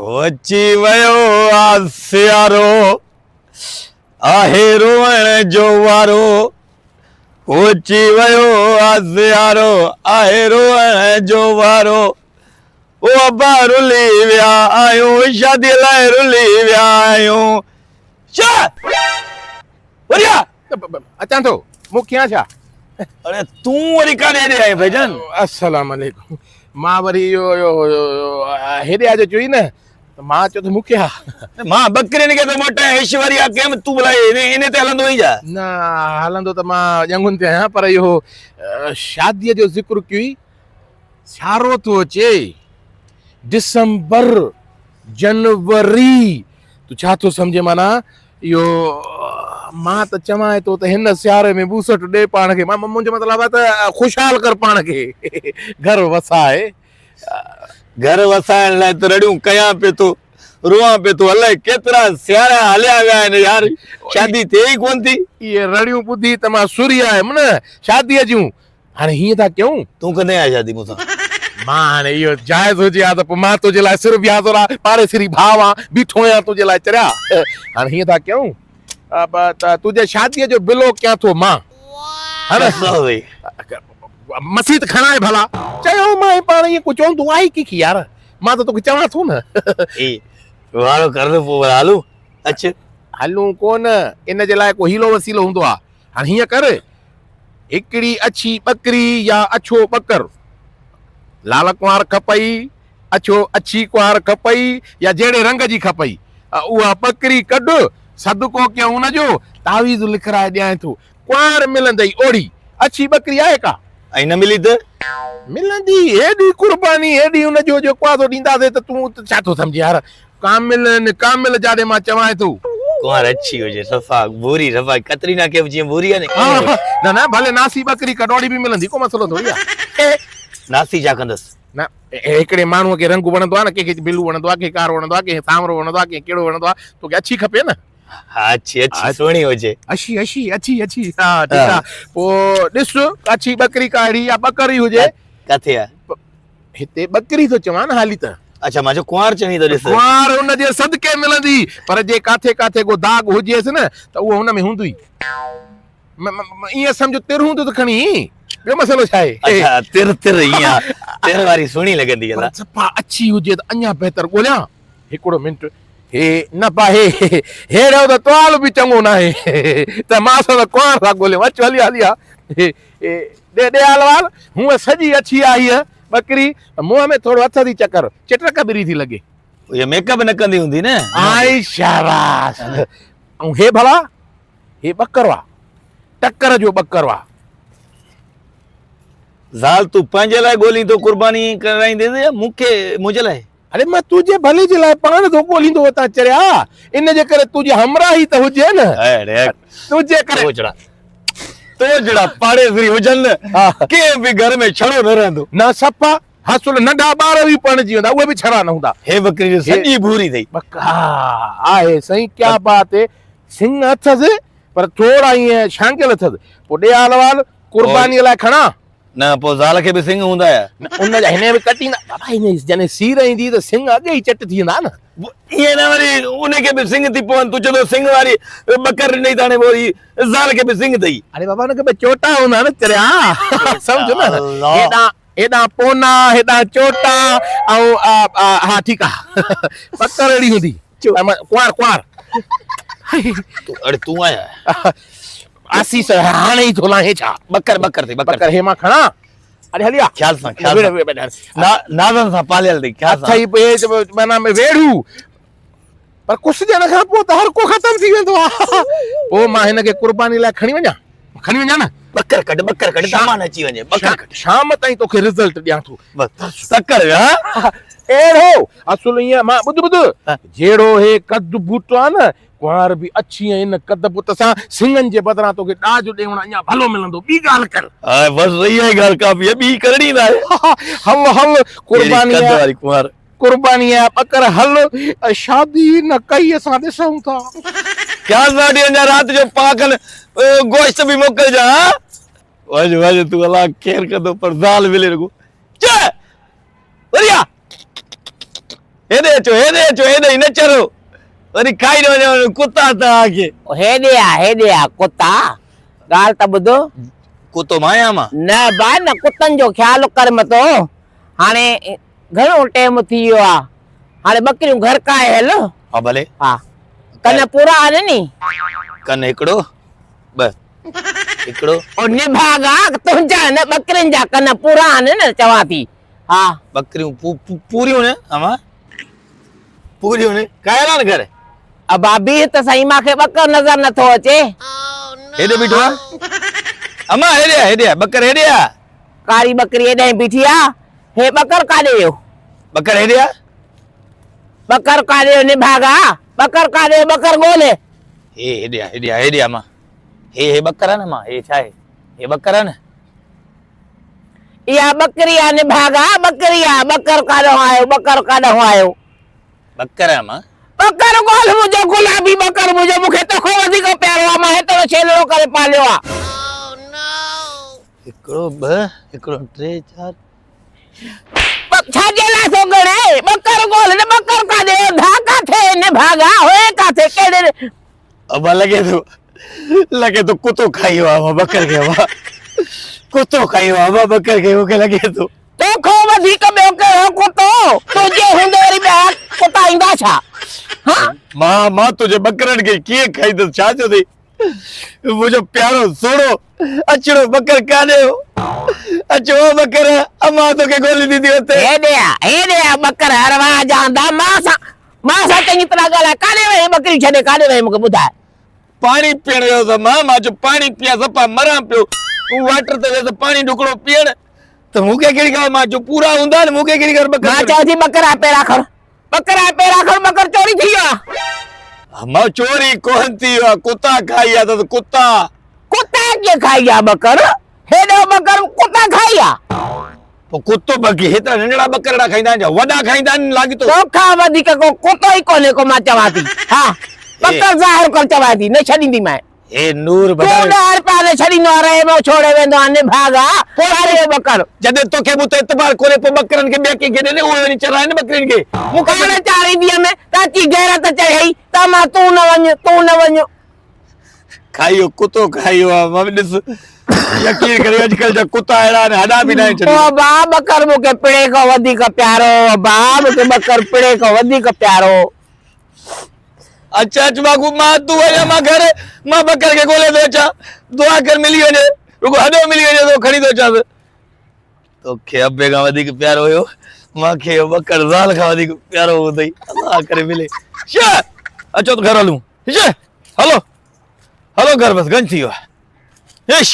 अची वियो आहे सियारो आहे रोअण जो वारो अची वियो आहे सियारो आहे रोअण जो वारो ओ अब्बा रुली विया आहियूं शादी लाइ रुली विया आहियूं छा वरिया अचां थो मूं कीअं छा अरे तूं वरी काॾे हेॾे आई भाईजान अस्सलाम वालेकुम मां वरी इहो हेॾे आजो चई न त मां चयो त मूंखे मां बकरियुनि खे त मोटाए ऐश्वर्या कंहिं तूं भला इन ते हलंदो ई जा न हलंदो त मां ॼंगुनि ते आहियां पर इहो शादीअ जो ज़िक्र कई सियारो थो अचे दिसंबर जनवरी तूं छा थो सम्झे माना इहो मां त चवां थो त हिन सियारे में बूसट ॾे पाण खे मुंहिंजो मतिलबु आहे त ख़ुशहाल कर पाण खे घर वसाए घर वसाइण लाइ त रड़ियूं कयां पियो थो रोआं पियो थो अलाए केतिरा सियारा हलिया विया आहिनि यार शादी थिए ई कोन थी इहे रड़ियूं ॿुधी त मां सुरी आयुमि न शादीअ जूं हाणे हीअं था कयूं तूं कॾहिं आई शादी मूंसां मां हाणे इहो जाइज़ हुजे हा त पोइ मां तुंहिंजे लाइ सिर्फ़ु या थोरा पाड़े सिरी भाउ आहे बीठो आहियां तुंहिंजे लाइ चरिया हाणे हीअं था कयूं त तुंहिंजे शादीअ जो बिलो कयां थो मां मसीत खणाए भला चयो मां पाण ईअं कुझु चवंदो आहे की यार मां त तोखे चवां थो न वारो कर पोइ हलूं अच्छा हलूं कोन इन जे लाइ कोई हीलो वसीलो हूंदो आहे हाणे हीअं कर हिकिड़ी अछी ॿकरी या अछो ॿकर लाल कुंवार खपई अछी कुंवार खपई या जहिड़े रंग जी खपई उहा ॿकरी कढ सदको कयूं हुनजो तावीज़ लिखराए ॾियां थो कुंवार मिलंदई ओड़ी अछी ॿकरी आहे का ऐं न मिली त मिलंदी हेॾी कुर्बानी हेॾी हुनजो जेको आहे ॾींदासीं त तूं छा थो सम्झे यार कामिल जाॾे मां चवां थो कुंवार अच्छी हुजे सफ़ा भूरी सफ़ा कतरीना के जीअं भूरी आहे न न भले नासी ॿकरी कटोड़ी बि मिलंदी को मसलो थोरी आहे नासी छा कंदसि न हिकिड़े माण्हूअ खे रंग वणंदो आहे न कंहिंखे ब्लू वणंदो आहे कंहिंखे कारो वणंदो आहे कंहिंखे सावरो वणंदो आहे कंहिंखे कहिड़ो वणंदो आहे तोखे अच्छी खपे न अच्छी सुहिणी हुजे अच्छी हा ठीकु आहे पोइ ॾिस अछी ॿकरी काड़ी या ॿकरी हुजे किथे आहे हिते ॿकरी थो चवां न हाली त अच्छा मां कुंवार चवी थो ॾिस कुंवार हुनजे सदके मिलंदी पर जे काथे काथे को दाग हुजेसि न त उहो हुन में हूंदी ईअं सम्झो तिर हूंदो त खणी ॿियो मसलो छा आहे अच्छा तिर ईअं तिर वारी सुहिणी लॻंदी आहे सफ़ा अच्छी हुजे त अञा बहितर ॻोल्हियां हिकिड़ो मिंट हे न पा हेड़ो त तवाल बि चङो न आहे त मां सां कुंवार था ॻोल्हियूं अचु हली हलवाल हूअं सॼी अच्छी आहे हीअ ॿकरी मुंहं में थोरो हथ थी चकर चिटक बिरी थी लॻे इहा मेकअप न कंदी हूंदी न आई शाबाश ऐं हे भला हे ॿकर आहे टकर जो ॿकर आहे ज़ाल तूं पंहिंजे लाइ ॻोल्ही थो कुर्बानी कराईंदे मूंखे मुंहिंजे लाइ अरे मां तुंहिंजे भले जे लाइ पाण थो ॻोल्हींदो हुतां चरिया इन जे करे तुंहिंजी हमराही त हुजे न तुंहिंजे करे तोजड़ा पाड़े फ्री हुजन कंहिं बि घर में छड़ो न रहंदो न सफ़ा हसुल नंढा ॿार बि पणिजी वेंदा उहे बि छड़ा न हूंदा हे बकरी सॼी भूरी अथई आहे सही क्या बात है सिंग अथसि पर थोरा ईअं छांकियल अथसि पोइ ॾे हाल कुर्बानीअ लाइ खणा न पोइ ज़ाल खे बि सिंग हूंदा उन जा हिन बि कटींदा बाबा हिन जॾहिं सीर ईंदी त सिंग अॻे ई चट थी वेंदा न ईअं न वरी उनखे बि सिंग थी पवनि तूं चवंदो सिंग वारी ॿकर ॾिनई त हाणे वरी ज़ाल खे बि सिंग अथई अरे बाबा हुनखे बि चोटा हूंदा न चरिया सम्झो न हेॾां पोना हेॾां चोटा ऐं हा ठीकु आहे ॿकर अहिड़ी हूंदी कुंवार अरे तूं आया आसीस हाणे ई थो लाहे छा ॿकर हे मां खणा अरे हलिया ख्याल सां नाज़न सां पालियल अथई ख्याल सां माना वेड़ू पर कुझु ॼण खां पोइ त हर को ख़तम थी वेंदो आहे पोइ मां हिनखे कुर्बानी लाइ खणी वञा न ॿकर कढ सामान अची वञे शाम ताईं तोखे रिज़ल्ट ॾियां थो तकर अहिड़ो असुल ईअं मां ॿुध जहिड़ो हे कद बूटो आहे न कुंवार बि अच्छी इन कद बुत सां सिंगनि जे बदिरां तोखे ॾाज ॾियण अञा भलो मिलंदो ॿी ॻाल्हि कर बस इहा ई ॻाल्हि काफ़ी आहे ॿी करणी न आहे हल कुर्बानी आहे ॿकर हल शादी न कई असां ॾिसूं था क्या साडी अञा राति जो पाकल गोश्त बि मोकिलजा वज तूं अलाह केर कंदो पर ज़ाल मिले रुगो वरिया हेॾे अचो हेॾे न चरो वरी खाई न वञो कुता तव्हांखे हेॾे आ कुता ॻाल्हि त ॿुधो कुतो माया मां न भाउ न कुतनि जो ख़्यालु कर मतो हाणे घणो टाइम थी वियो आहे हाणे ॿकरियूं घर काए हल हा भले हा कन पूरा आहिनि नी कन हिकिड़ो ॿ हिकिड़ो ओ निभागा तुंहिंजा न ॿकरियुनि जा कन पूरा आहिनि न चवां थी हा बकरियूं पूरियूं न अमा पूरियूं न कायल न घर अब भाभी त सही मूंखे ॿकर नज़र नथो अचे हेॾे बीठो आहे अमा हेॾे बकर हेॾे आहे कारी ॿकरी हेॾे बीठी आहे हे ॿकर काॾे वियो बकर हेॾे आहे ॿकर काॾे वियो निभागा ॿकर काॾे वियो ॿकर ॻोल्हे हेॾे आहे अमा हे बकर आहे न मां हे छा आहे हे बकर आहे न इहा ॿकरी आहे निभागा ॿकरी आहे ॿकर काॾो आयो बकर आहे मां ॿकर ॻोल्ह मुंहिंजो गुलाबी ॿकर मुंहिंजो मूंखे तोखां वधीक प्यारो आहे मां हेतिरो छेलड़ो करे पालियो आहे हिकिड़ो ॿ हिकिड़ो टे चार छाजे लाइ थो गणे ॿकर ॻोल्ह न ॿकर काॾे धा काथे निभागा होए काथे कहिड़े अब लगे तो कुतो खाई हुआ बकर के हुआ कुतो खाई हुआ बकर के मूंखे लगे तो तोखां वधीक ॿियो कहिड़ो कुतो तुंहिंजे हूंदे वरी ॿिया कुता ईंदा छा मां तुझे बकरनि खे कीअं खाईंदुसि छा चयो अथई मुंहिंजो प्यारो सोड़ो अचिड़ो बकर काॾे हो अचो बकर अमां तोखे ॻोल्ही ॾींदी हुते हेॾे आ ॿकर हर वाह जांदा मां सां चङी तरह ॻाल्हाए काॾे वई ॿकरी छॾे काॾे वई मूंखे ॿुधाए पाणी पीअण वियो त मां चयो पाणी पिया सफ़ा मरां पियो तूं वाटर ते वियो त पाणी ढुकड़ो पीअण त मूंखे कहिड़ी ख़बर मां चयो पूरा हूंदा न मूंखे कहिड़ी ख़बर मां बकर चयो थी ॿकर ॿकर चोरी थी वियो आहे मां चोरी कोन थी वियो आहे कुता खाई आहे त कुता कीअं खाई आहे ॿकर हेॾो ॿकर कुता खाई आहे पोइ कुतो बाक़ी हेतिरा नंढड़ा ॿकरड़ा खाईंदा आहिनि वॾा खाईंदा आहिनि लाॻी तो तोखां वधीक को कुतो ई कोन्हे को मां चवां थी हा ॿकर ज़ाहिर कर चवां थी न छॾींदी मैं हे नूर तूं बदाए ॾह रुपया न छॾींदो आहे रहे में छोड़े वेंदो आहे निभागा पोइ ॿकर जॾहिं तोखे मूं ते इतबार कोन्हे पोइ ॿकरनि खे ॿिए कंहिंखे ॾे उहे वञी चराइनि ॿकरियुनि खे मूंखे हाणे चाढ़ींदीअ में ताची गैरत चढ़ई त मां तूं न वञ खाइयो कुतो खाइयो आहे मां बि ॾिस यकीन करे अॼुकल्ह जा कुता अहिड़ा आहिनि हॾा बि न आहिनि छॾी ओ भाउ ॿकर मूंखे पिणे खां वधीक प्यारो भाउ मूंखे ॿकर पिणे खां वधीक प्यारो अच्छा बाबू मां तूं वञा मां घर मां बकर खे ॻोल्हे थो अचां दुआ कर मिली वञे रुगो हॾो मिली वञे तो खणी थो अचां तोखे अबे खां वधीक प्यारो हुयो मूंखे इहो ॿकर ज़ाल खां वधीक प्यारो हो अथई अलाह करे मिले छा अचो त घर हलूं हलो घर बसि गंज थी वियो आहे इश